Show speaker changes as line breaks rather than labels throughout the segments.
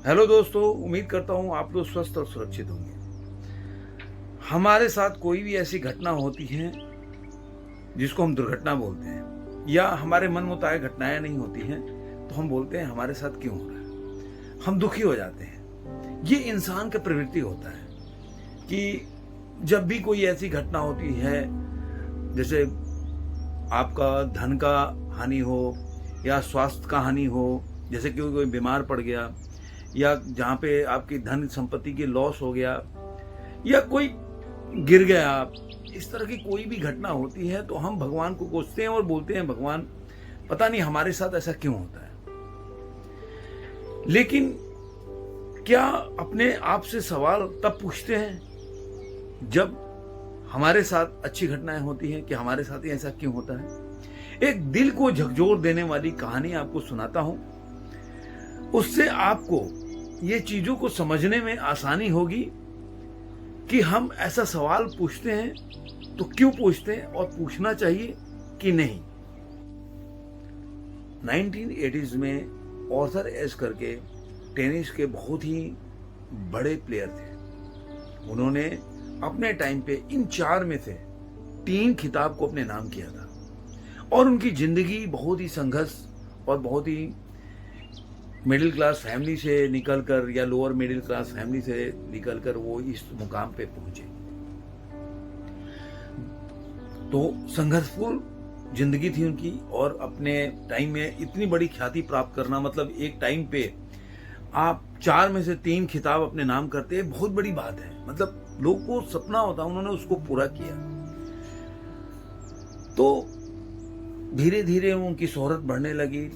Hello दोस्तों, उम्मीद करता हूँ आप लोग स्वस्थ और सुरक्षित होंगे। हमारे साथ कोई भी ऐसी घटना होती है जिसको हम दुर्घटना बोलते हैं, या हमारे मन मुताबिक घटनाएं नहीं होती हैं तो हम बोलते हैं हमारे साथ क्यों हो रहा है। हम दुखी हो जाते हैं। ये इंसान का प्रवृत्ति होता है कि जब भी कोई ऐसी घटना होती है, जैसे आपका धन का हानि हो या स्वास्थ्य का हानि हो, जैसे कि कोई बीमार पड़ गया, या जहाँ पे आपकी धन संपत्ति की लॉस हो गया, या कोई गिर गया, इस तरह की कोई भी घटना होती है तो हम भगवान को कोसते हैं और बोलते हैं भगवान पता नहीं हमारे साथ ऐसा क्यों होता है। लेकिन क्या अपने आप से सवाल तब पूछते हैं जब हमारे साथ अच्छी घटनाएं होती हैं कि हमारे साथ ही ऐसा क्यों होता है। एक दिल को झकझोर देने वाली कहानी आपको सुनाता हूं, उससे आपको ये चीजों को समझने में आसानी होगी कि हम ऐसा सवाल पूछते हैं तो क्यों पूछते हैं और पूछना चाहिए कि नहीं। 1980s में ऑर्थर एश करके टेनिस के बहुत ही बड़े प्लेयर थे। उन्होंने अपने टाइम पे इन 4 में से 3 खिताब को अपने नाम किया था, और उनकी जिंदगी बहुत ही संघर्ष और बहुत ही मिडिल क्लास फैमिली से निकलकर या लोअर मिडिल क्लास फैमिली से निकलकर वो इस मुकाम पे पहुंचे। तो संघर्षपूर्ण जिंदगी थी उनकी, और अपने टाइम में इतनी बड़ी ख्याति प्राप्त करना, मतलब एक टाइम पे आप 4 में से 3 खिताब अपने नाम करते हैं, बहुत बड़ी बात है। मतलब लोग को सपना होता, उन्होंने उसको पूरा किया। तो धीरे धीरे उनकी शोहरत बढ़ने लगी।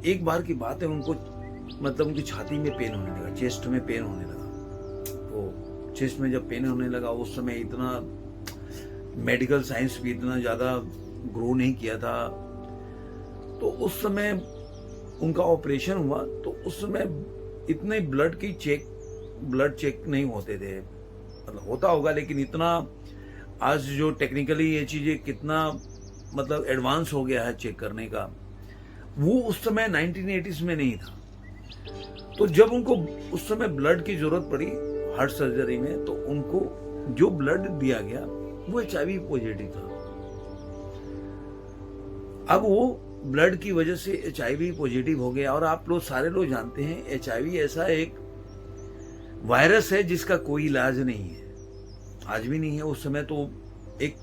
एक बार की बात है, उनको मतलब उनकी छाती में पेन होने लगा, चेस्ट में पेन होने लगा। तो चेस्ट में जब पेन होने लगा, उस समय इतना मेडिकल साइंस भी इतना ज़्यादा ग्रो नहीं किया था। तो उस समय उनका ऑपरेशन हुआ, तो उस समय इतने ब्लड चेक नहीं होते थे। मतलब होता होगा, लेकिन इतना आज जो टेक्निकली ये चीज़ें कितना मतलब एडवांस हो गया है चेक करने का, वो उस समय 1980s में नहीं था। तो जब उनको उस समय ब्लड की जरूरत पड़ी हार्ट सर्जरी में, तो उनको जो ब्लड दिया गया वो HIV पॉजिटिव था। अब वो ब्लड की वजह से HIV पॉजिटिव हो गया। और आप लोग सारे लोग जानते हैं HIV ऐसा एक वायरस है जिसका कोई इलाज नहीं है, आज भी नहीं है। उस समय तो एक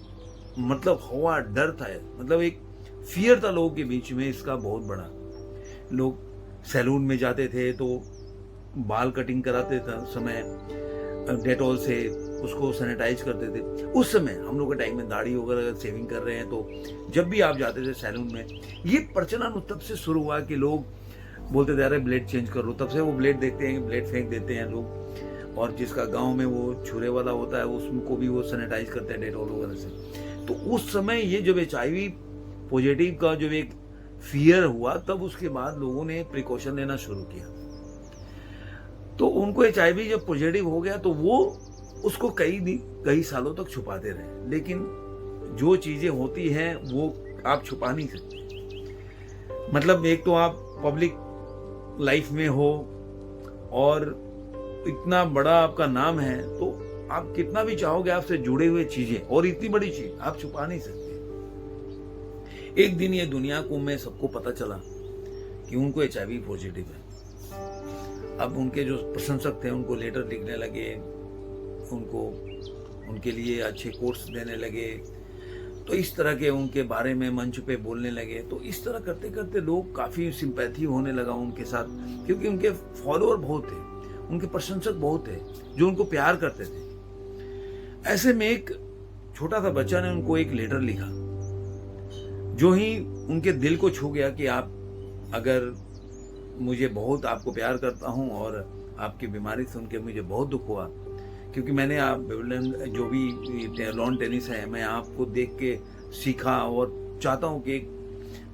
मतलब हवा डर था, मतलब एक फियर था लोगों के बीच में इसका बहुत बड़ा। लोग सैलून में जाते थे तो बाल कटिंग कराते थे, समय डेटॉल से उसको सैनिटाइज करते थे। उस समय हम लोग के टाइम में दाढ़ी वगैरह सेविंग कर रहे हैं, तो जब भी आप जाते थे सैलून में, ये प्रचलन तब से शुरू हुआ कि लोग बोलते थे अरे ब्लेड चेंज कर लो। तब से वो ब्लेड देखते हैं, ब्लेड फेंक देते हैं लोग, और जिसका गाँव में वो छुरे वाला होता है उसको भी वो सैनिटाइज करते हैं डेटॉल वगैरह से। तो उस समय ये जब HIV पॉजिटिव का जब एक फियर हुआ, तब उसके बाद लोगों ने प्रिकॉशन लेना शुरू किया। तो उनको HIV जब पॉजिटिव हो गया तो वो उसको कई सालों तक छुपाते रहे। लेकिन जो चीजें होती हैं वो आप छुपा नहीं सकते। मतलब एक तो आप पब्लिक लाइफ में हो और इतना बड़ा आपका नाम है, तो आप कितना भी चाहोगे आपसे जुड़े हुए चीजें, और इतनी बड़ी चीज आप छुपा नहीं सकते। एक दिन ये दुनिया को में सबको पता चला कि उनको HIV पॉजिटिव है। अब उनके जो प्रशंसक थे उनको लेटर लिखने लगे, उनको उनके लिए अच्छे कोर्स देने लगे, तो इस तरह के उनके बारे में मंच पे बोलने लगे। तो इस तरह करते करते लोग काफ़ी सिंपैथी होने लगा उनके साथ, क्योंकि उनके फॉलोअर बहुत थे, उनके प्रशंसक बहुत थे जो उनको प्यार करते थे। ऐसे में एक छोटा सा बच्चा ने उनको एक लेटर लिखा, जो ही उनके दिल को छू गया कि आप अगर मुझे बहुत आपको प्यार करता हूं, और आपकी बीमारी सुन के मुझे बहुत दुख हुआ, क्योंकि मैंने आप जो भी लॉन टेनिस है मैं आपको देख के सीखा, और चाहता हूं कि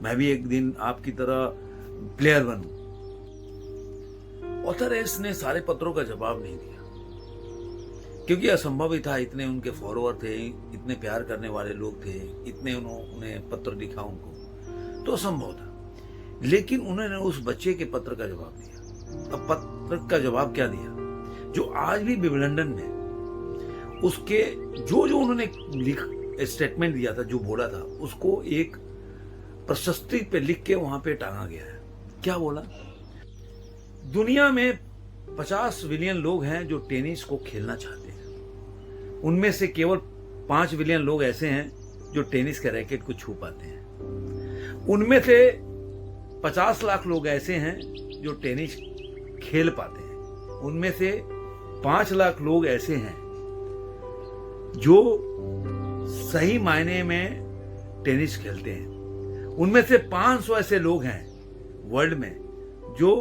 मैं भी एक दिन आपकी तरह प्लेयर बनूं। ऑथर एश ने सारे पत्रों का जवाब नहीं दिया, क्योंकि असंभव ही था। इतने उनके फॉलोअर थे, इतने प्यार करने वाले लोग थे, इतने उन्होंने पत्र लिखा उनको, तो असंभव था। लेकिन उन्होंने उस बच्चे के पत्र का जवाब दिया। अब पत्र का जवाब क्या दिया, जो आज भी लंदन में उसके जो उन्होंने स्टेटमेंट दिया था, जो बोला था, उसको एक प्रशस्ति पे लिख के वहां पे टांगा गया है। क्या बोला? दुनिया में 50 बिलियन लोग हैं जो टेनिस को खेलना चाहते हैं, उनमें से केवल 5 बिलियन लोग ऐसे हैं जो टेनिस के रैकेट को छू पाते हैं। उनमें से 50 लाख लोग ऐसे हैं जो टेनिस खेल पाते हैं। उनमें से 5 लाख लोग ऐसे हैं जो सही मायने में टेनिस खेलते हैं। उनमें से 500 ऐसे लोग हैं वर्ल्ड में जो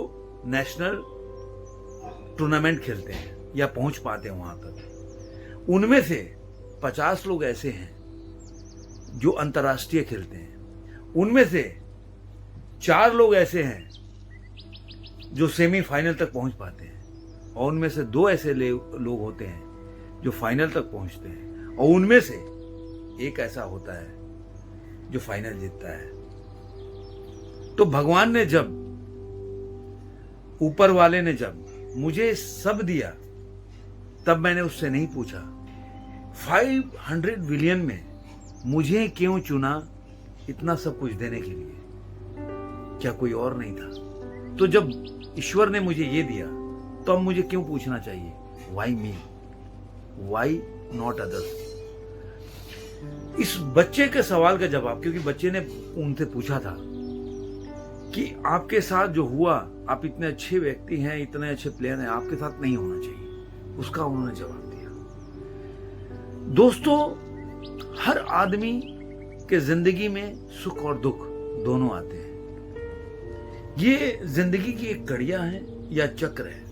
नेशनल टूर्नामेंट खेलते हैं या पहुंच पाते हैं वहां तक। उनमें से 50 लोग ऐसे हैं जो अंतर्राष्ट्रीय खेलते हैं। उनमें से 4 लोग ऐसे हैं जो सेमीफाइनल तक पहुंच पाते हैं, और उनमें से 2 ऐसे लोग होते हैं जो फाइनल तक पहुंचते हैं, और उनमें से एक ऐसा होता है जो फाइनल जीतता है। तो भगवान ने जब, ऊपर वाले ने जब मुझे सब दिया, तब मैंने उससे नहीं पूछा 500 बिलियन में मुझे क्यों चुना इतना सब कुछ देने के लिए, क्या कोई और नहीं था? तो जब ईश्वर ने मुझे ये दिया, तो अब मुझे क्यों पूछना चाहिए why me, why not others? इस बच्चे के सवाल का जवाब, क्योंकि बच्चे ने उनसे पूछा था कि आपके साथ जो हुआ, आप इतने अच्छे व्यक्ति हैं, इतने अच्छे प्लेयर हैं, आपके साथ नहीं होना चाहिए, उसका उन्होंने जवाब दिया। दोस्तों, हर आदमी के जिंदगी में सुख और दुख दोनों आते हैं। ये जिंदगी की एक कड़िया है या चक्र है।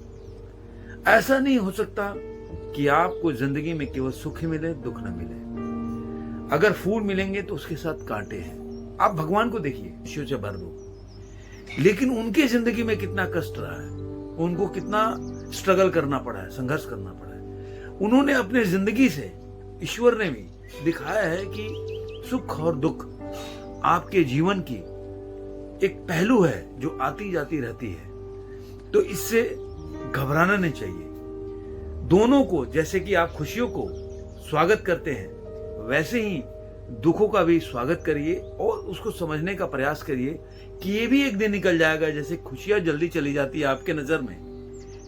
ऐसा नहीं हो सकता कि आपको जिंदगी में केवल सुख ही मिले, दुख न मिले। अगर फूल मिलेंगे तो उसके साथ कांटे हैं। आप भगवान को देखिए, ईश्वर से भर दो, लेकिन उनके जिंदगी में कितना कष्ट रहा है, उनको कितना स्ट्रगल करना पड़ा है, संघर्ष करना पड़ा है। उन्होंने अपने जिंदगी से, ईश्वर ने भी दिखाया है कि सुख और दुख आपके जीवन की एक पहलू है जो आती जाती रहती है। तो इससे घबराना नहीं चाहिए। दोनों को, जैसे कि आप खुशियों को स्वागत करते हैं, वैसे ही दुखों का भी स्वागत करिए और उसको समझने का प्रयास करिए कि ये भी एक दिन निकल जाएगा। जैसे खुशियां जल्दी चली जाती है आपके नजर में,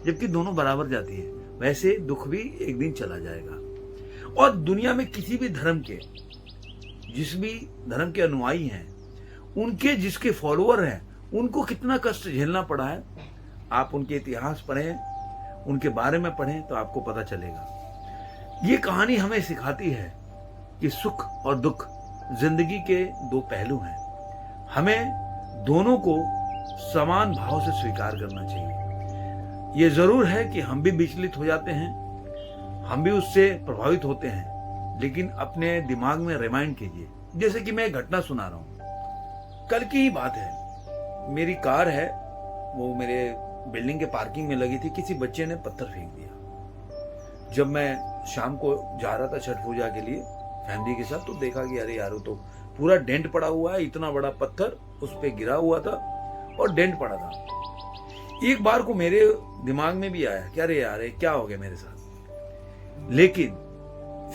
जबकि दोनों बराबर जाती है, वैसे दुख भी एक दिन चला जाएगा। और दुनिया में किसी भी धर्म के, जिस भी धर्म के अनुयायी हैं, उनके जिसके फॉलोअर हैं, उनको कितना कष्ट झेलना पड़ा है, आप उनके इतिहास पढ़ें, उनके बारे में पढ़ें तो आपको पता चलेगा। ये कहानी हमें सिखाती है कि सुख और दुख जिंदगी के 2 पहलू हैं। हमें दोनों को समान भाव से स्वीकार करना चाहिए। ये जरूर है कि हम भी विचलित हो जाते हैं, हम भी उससे प्रभावित होते हैं, लेकिन अपने दिमाग में रिमाइंड कीजिए। जैसे कि मैं एक घटना सुना रहा हूं, कल की ही बात है। मेरी कार है, वो मेरे बिल्डिंग के पार्किंग में लगी थी। किसी बच्चे ने पत्थर फेंक दिया। जब मैं शाम को जा रहा था छठ पूजा के लिए फैमिली के साथ, तो देखा कि अरे यार, तो पूरा डेंट पड़ा हुआ है, इतना बड़ा पत्थर उस पे गिरा हुआ था और डेंट पड़ा था। एक बार को मेरे दिमाग में भी आया कि अरे यार, क्या हो गया मेरे साथ। लेकिन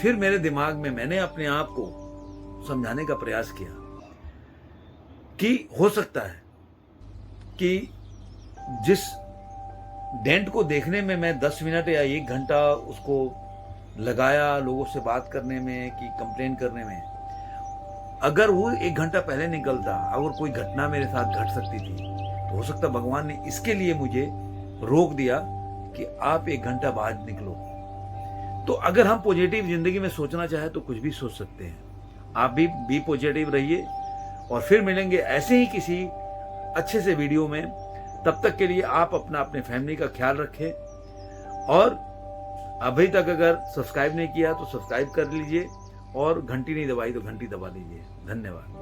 फिर मेरे दिमाग में, मैंने अपने आप को समझाने का प्रयास किया कि हो सकता है कि जिस डेंट को देखने में मैं 10 मिनट या 1 घंटा उसको लगाया लोगों से बात करने में कि कंप्लेन करने में, अगर वो 1 घंटा पहले निकलता, अगर कोई घटना मेरे साथ घट सकती थी, तो हो सकता भगवान ने इसके लिए मुझे रोक दिया कि आप 1 घंटा बाद निकलो। तो अगर हम पॉजिटिव जिंदगी में सोचना चाहे तो कुछ भी सोच सकते हैं। आप भी बी पॉजिटिव रहिए, और फिर मिलेंगे ऐसे ही किसी अच्छे से वीडियो में। तब तक के लिए आप अपने फैमिली का ख्याल रखें, और अभी तक अगर सब्सक्राइब नहीं किया तो सब्सक्राइब कर लीजिए, और घंटी नहीं दबाई तो घंटी दबा लीजिए। धन्यवाद।